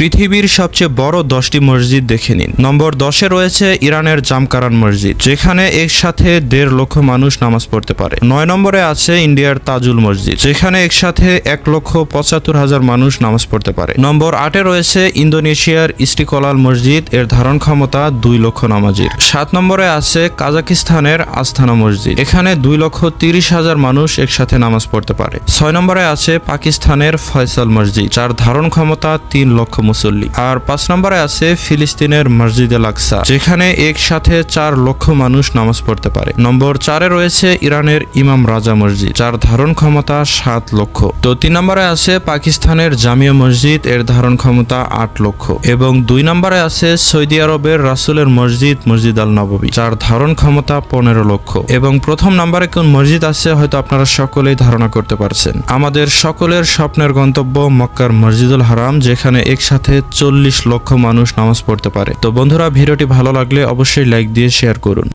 পৃথিবীর সবচেয়ে বড় 10টি মসজিদ দেখে নিন। নম্বর 10-এ রয়েছে ইরানের জামকারান মসজিদ, যেখানে একসাথে 1.5 লক্ষ মানুষ নামাজ পড়তে পারে। 9 নম্বরে আছে ইন্ডিয়ার তাজুল মসজিদ, যেখানে একসাথে 1,75,000 মানুষ নামাজ পড়তে পারে। নম্বর 8-এ রয়েছে ইন্দোনেশিয়ার ইস্টিকলাল মসজিদ, এর ধারণ ক্ষমতা 2 লক্ষ নামাজির। 7 নম্বরে আছে কাজাকিস্তানের আস্তানা মসজিদ, এখানে 2,30,000 মানুষ একসাথে নামাজ পড়তে পারে। 6 নম্বরে আছে পাকিস্তানের ফয়সাল মসজিদ, যার ধারণ ক্ষমতা 3 লক্ষ মুসল্লি। আর 5 নম্বরে আছে ফিলিস্তিনের মসজিদ আল আকসা, যেখানে একসাথে 4 লক্ষ মানুষ নামাজ পড়তে পারে। নম্বর 4-এ রয়েছে ইরানের ইমাম রাজা মসজিদ, যার ধারণ ক্ষমতা 7 লক্ষ। তো 3 নম্বরে আছে পাকিস্তানের জামিয়া মসজিদ, এর ধারণ ক্ষমতা 8 লক্ষ। এবং 2 নম্বরে আছে সৌদি আরবের রাসূলের মসজিদ, মসজিদ আল নববী, যার ধারণ ক্ষমতা 15 লক্ষ। এবং প্রথম নম্বরে কোন মসজিদ আছে হয়তো আপনারা সকলেই ধারণা করতে পারছেন। আমাদের সকলের স্বপ্নের গন্তব্য মক্কার মসজিদুল হারাম, যেখানে একসাথে 40 লক্ষ মানুষ নামাজ পড়তে পারে। তো বন্ধুরা, ভিডিওটি ভালো লাগলে অবশ্যই লাইক দিয়ে শেয়ার করুন।